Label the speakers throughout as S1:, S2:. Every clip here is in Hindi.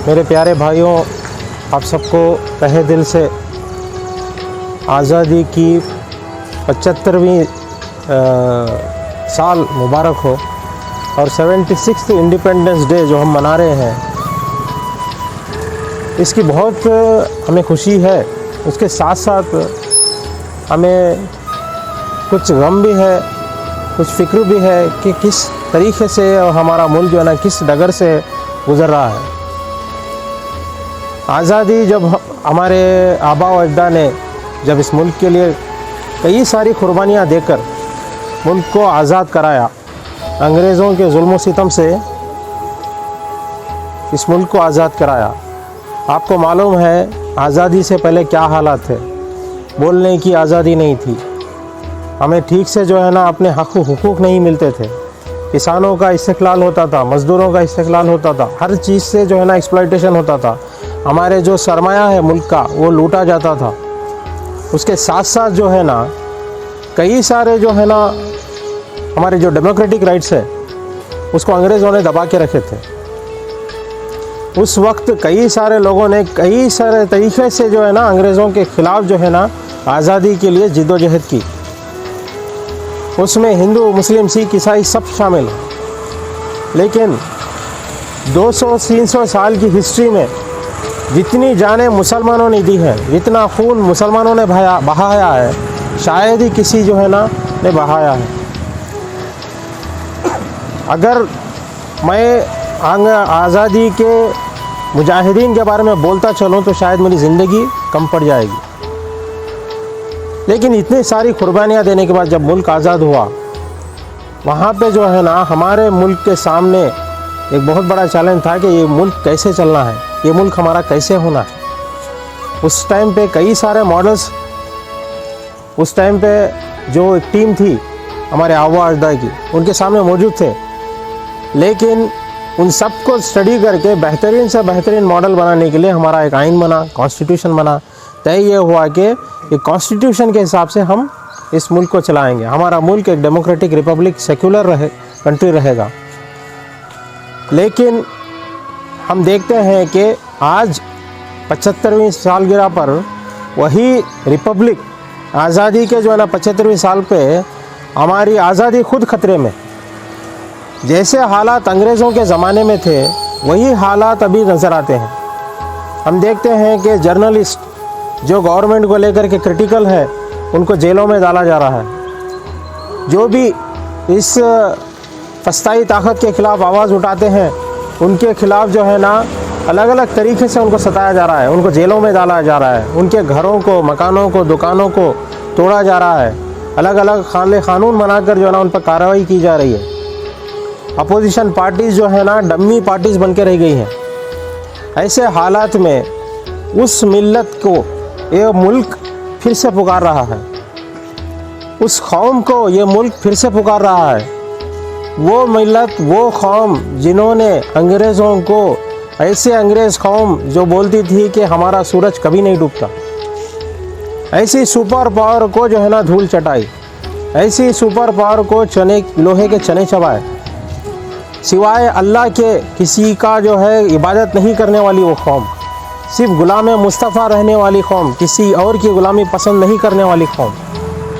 S1: मेरे प्यारे भाइयों, आप सबको तहे दिल से आज़ादी की 75वीं साल मुबारक हो। और 76th इंडिपेंडेंस डे जो हम मना रहे हैं, इसकी बहुत हमें खुशी है। उसके साथ साथ हमें कुछ गम भी है, कुछ फ़िक्र भी है कि किस तरीके से हमारा मुल्क जो है ना किस डगर से गुज़र रहा है। आज़ादी जब हमारे आबा व अजदा ने जब इस मुल्क के लिए कई सारी कुर्बानियाँ देकर मुल्क को आज़ाद कराया, अंग्रेज़ों के जुल्म सितम से इस मुल्क को आज़ाद कराया। आपको मालूम है आज़ादी से पहले क्या हालात थे। बोलने की आज़ादी नहीं थी, हमें ठीक से जो है ना अपने हक़ हुकूक नहीं मिलते थे। किसानों का इस्तेक़लाल होता था, मज़दूरों का इस्तेक़लाल होता था, हर चीज़ से जो है ना एक्सप्लॉयटेशन होता था। हमारे जो सरमाया है मुल्क का वो लूटा जाता था। उसके साथ साथ जो है ना कई सारे जो है ना हमारे जो डेमोक्रेटिक राइट्स है उसको अंग्रेज़ों ने दबा के रखे थे। उस वक्त कई सारे लोगों ने कई सारे तरीक़े से जो है ना अंग्रेज़ों के ख़िलाफ़ जो है ना आज़ादी के लिए जिद्दोजहद की। उसमें हिंदू, मुस्लिम, सिख, ईसाई सब शामिल हैं। लेकिन 200-300 साल की हिस्ट्री में जितनी जानें मुसलमानों ने दी है, जितना खून मुसलमानों ने बहाया है, शायद ही किसी जो है ना ने बहाया है। अगर मैं आज़ादी के मुजाहिदीन के बारे में बोलता चलूँ तो शायद मेरी ज़िंदगी कम पड़ जाएगी। लेकिन इतनी सारी कुर्बानियाँ देने के बाद जब मुल्क आज़ाद हुआ, वहाँ पे जो है ना हमारे मुल्क के सामने एक बहुत बड़ा चैलेंज था कि ये मुल्क कैसे चलना है, ये मुल्क हमारा कैसे होना है। उस टाइम पे कई सारे मॉडल्स, उस टाइम पे जो एक टीम थी हमारे आबा अजदा की, उनके सामने मौजूद थे। लेकिन उन सब को स्टडी करके बेहतरीन से बेहतरीन मॉडल बनाने के लिए हमारा एक आइन बना, कॉन्स्टिट्यूशन बना। तय ये हुआ कि ये कॉन्स्टिट्यूशन के हिसाब से हम इस मुल्क को चलाएंगे। हमारा मुल्क एक डेमोक्रेटिक रिपब्लिक सेक्युलर कंट्री रहेगा। लेकिन हम देखते हैं कि आज 75वीं सालगिरह पर वही रिपब्लिक आज़ादी के जो है ना 75वीं साल पे हमारी आज़ादी खुद खतरे में। जैसे हालात अंग्रेज़ों के ज़माने में थे वही हालात अभी नज़र आते हैं। हम देखते हैं कि जर्नलिस्ट जो गवर्नमेंट को लेकर के क्रिटिकल है उनको जेलों में डाला जा रहा है। जो भी इस फस्ताई ताकत के ख़िलाफ़ आवाज़ उठाते हैं उनके ख़िलाफ़ जो है ना अलग अलग तरीके से उनको सताया जा रहा है, उनको जेलों में डाला जा रहा है, उनके घरों को, मकानों को, दुकानों को तोड़ा जा रहा है। अलग अलग कानून बनाकर जो है ना उन पर कार्रवाई की जा रही है। अपोजिशन पार्टीज़ जो है ना डम्मी पार्टीज़ बन के रह गई हैं। ऐसे हालात में उस मिल्लत को ये मुल्क फिर से पुकार रहा है, उस कौम को ये मुल्क फिर से पुकार रहा है। वो मिल्लत, वो कौम जिन्होंने अंग्रेज़ों को, ऐसे अंग्रेज़ कौम जो बोलती थी कि हमारा सूरज कभी नहीं डूबता, ऐसी सुपर पावर को जो है ना धूल चटाई, ऐसी सुपर पावर को लोहे के चने चबाए, सिवाय अल्लाह के किसी का जो है इबादत नहीं करने वाली वो कौम, सिर्फ गुलाम मुस्तफ़ा रहने वाली कौम, किसी और की ग़ुलामी पसंद नहीं करने वाली कौम,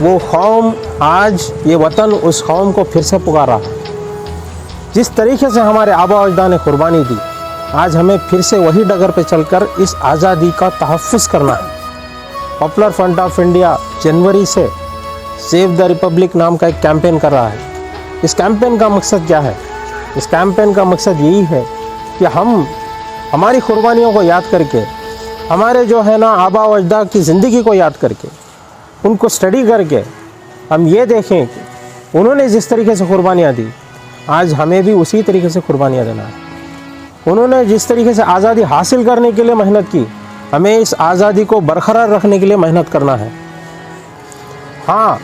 S1: वो कौम आज ये वतन उस कौम को फिर से पुकार रहा है। जिस तरीके से हमारे आबा अजदा ने कुर्बानी दी, आज हमें फिर से वही डगर पे चलकर इस आज़ादी का तहफ़्फ़ुज़ करना है। पॉपुलर फ्रंट ऑफ इंडिया जनवरी से सेव द रिपब्लिक नाम का एक कैंपेन कर रहा है। इस कैंपेन का मकसद क्या है? इस कैंपेन का मकसद यही है कि हम हमारी कुर्बानियों को याद करके, हमारे जो है ना आबा व अजदाद की ज़िंदगी को याद करके, उनको स्टडी करके हम ये देखें कि उन्होंने जिस तरीके से कुर्बानियाँ दी, आज हमें भी उसी तरीके से कुर्बानियाँ देना है। उन्होंने जिस तरीके से आज़ादी हासिल करने के लिए मेहनत की, हमें इस आज़ादी को बरकरार रखने के लिए मेहनत करना है। हाँ,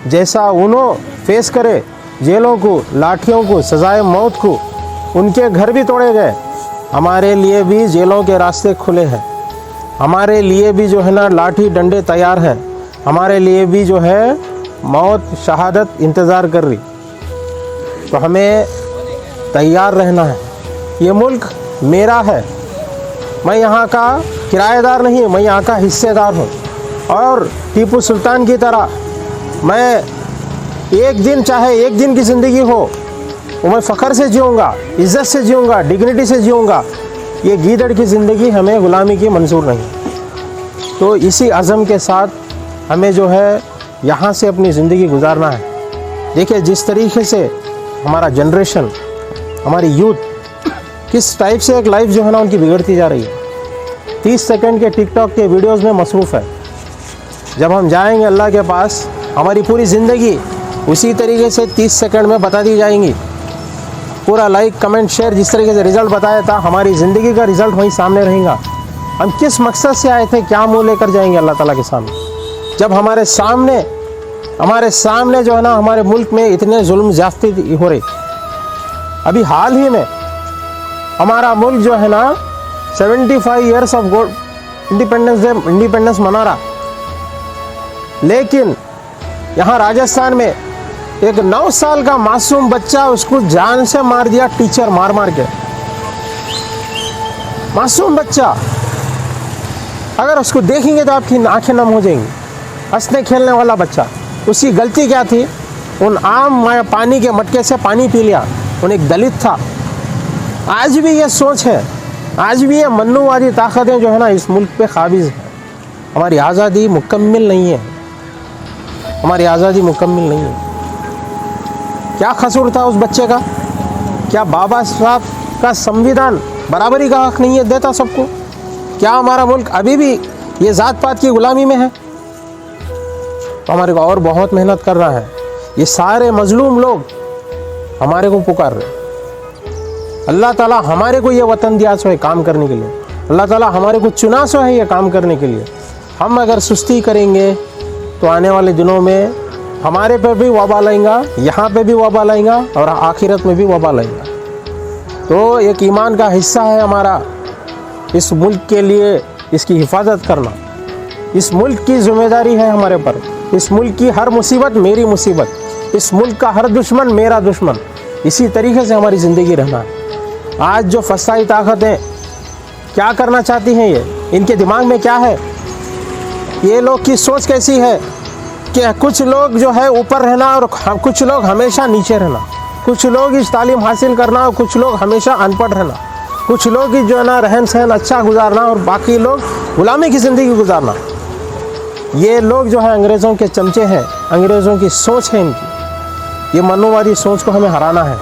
S1: जैसा उन्होंने फेस करे जेलों को, लाठियों को, सजाए मौत को, उनके घर भी तोड़े गए, हमारे लिए भी जेलों के रास्ते खुले हैं। हमारे लिए भी जो है ना लाठी डंडे तैयार हैं। हमारे लिए भी जो है मौत, शहादत इंतज़ार कर रही। तो हमें तैयार रहना है। ये मुल्क मेरा है, मैं यहाँ का किराएदार नहीं, मैं यहाँ का हिस्सेदार हूँ। और टीपू सुल्तान की तरह मैं एक दिन, चाहे एक दिन की ज़िंदगी हो, वो मैं फ़ख्र से जीऊँगा, इज़्ज़त से जीऊँगा, डिग्निटी से जीऊँगा। ये गीदड़ की ज़िंदगी हमें ग़ुलामी की मंजूर नहीं। तो इसी अज़म के साथ हमें जो है यहाँ से अपनी ज़िंदगी गुजारना है। देखिए जिस तरीके से हमारा जनरेशन, हमारी यूथ किस टाइप से एक लाइफ जो है ना उनकी बिगड़ती जा रही है। 30 सेकंड के टिकटॉक के वीडियोस में मसरूफ़ है। जब हम जाएंगे अल्लाह के पास, हमारी पूरी ज़िंदगी उसी तरीके से 30 सेकंड में बता दी जाएंगी। पूरा लाइक कमेंट शेयर जिस तरीके से रिज़ल्ट बताया था, हमारी ज़िंदगी का रिज़ल्ट वहीं सामने रहेगा। हम किस मकसद से आए थे, क्या मुँह लेकर जाएंगे अल्लाह ताला के सामने। जब हमारे सामने जो है ना हमारे मुल्क में इतने जुल्म ज़्यादती हो रही। अभी हाल ही में हमारा मुल्क जो है ना 75 ईयर्स ऑफ इंडिपेंडेंस मना रहा, लेकिन यहाँ राजस्थान में एक 9 साल का मासूम बच्चा, उसको जान से मार दिया टीचर मार के। मासूम बच्चा, अगर उसको देखेंगे तो आपकी आंखें नम हो जाएंगी। हंसने खेलने वाला बच्चा, उसकी गलती क्या थी? उन आम पानी के मटके से पानी पी लिया। उन एक दलित था। आज भी ये सोच है, आज भी ये मन्नूवादी ताकतें जो है ना इस मुल्क पे काबिज़ है। हमारी आज़ादी मुकम्मिल नहीं है, हमारी आज़ादी मुकम्मिल नहीं है। क्या कसूर था उस बच्चे का? क्या बाबा साहब का संविधान बराबरी का हक नहीं है, देता सबको? क्या हमारा मुल्क अभी भी ये ज़ात पात की ग़ुलामी में है? तो हमारे को और बहुत मेहनत करना है। ये सारे मजलूम लोग हमारे को पुकार रहे। अल्लाह ताला हमारे को ये वतन दिया सो है काम करने के लिए। अल्लाह ताला हमारे को चुना सो है ये काम करने के लिए। हम अगर सुस्ती करेंगे तो आने वाले दिनों में हमारे पे भी वबाल आएगा, यहाँ पे भी वबाल आएगा और आखिरत में भी वबाल आएगा। तो एक ईमान का हिस्सा है हमारा इस मुल्क के लिए इसकी हिफाजत करना। इस मुल्क की जिम्मेदारी है हमारे पर। इस मुल्क की हर मुसीबत मेरी मुसीबत, इस मुल्क का हर दुश्मन मेरा दुश्मन। इसी तरीके से हमारी ज़िंदगी रहना है। आज जो फसाई ताकतें क्या करना चाहती हैं, ये इनके दिमाग में क्या है? ये लोग की सोच कैसी है कि कुछ लोग जो है ऊपर रहना और कुछ लोग हमेशा नीचे रहना, कुछ लोग इस तालीम हासिल करना और कुछ लोग हमेशा अनपढ़ रहना, कुछ लोग जो है ना रहन सहन अच्छा गुजारना और बाकी लोग गुलामी की ज़िंदगी गुजारना। ये लोग जो है अंग्रेज़ों के चमचे हैं, अंग्रेज़ों की सोच है इनकी। ये मनुवादी सोच को हमें हराना है।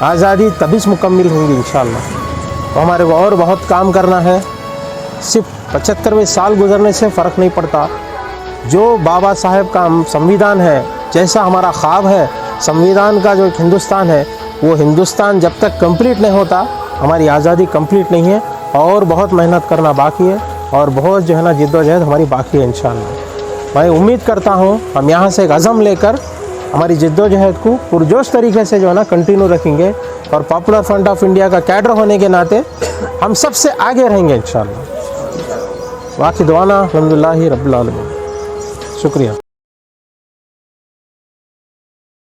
S1: आज़ादी तभी मुकम्मिल होंगी इंशाअल्लाह। तो हमारे को और बहुत काम करना है। सिर्फ 75वें साल गुजरने से फ़र्क नहीं पड़ता। जो बाबा साहेब का संविधान है, जैसा हमारा ख्वाब है संविधान का जो हिंदुस्तान है, वो हिंदुस्तान जब तक कंप्लीट नहीं होता हमारी आज़ादी कंप्लीट नहीं है। और बहुत मेहनत करना बाकी है और बहुत जो है ना जिद्दोजहद हमारी बाकी है इंशाअल्लाह। मैं उम्मीद करता हूँ हम यहाँ से एक अज़म लेकर हमारी जिद्दोजहद को पुरजोश तरीके से जो है ना कंटिन्यू रखेंगे और पॉपुलर फ्रंट ऑफ इंडिया का कैडर होने के नाते हम सबसे आगे रहेंगे इंशाअल्लाह। वाक़ी दुआना अल्हम्दुलिल्लाहि रब्बिल आलमीन। शुक्रिया।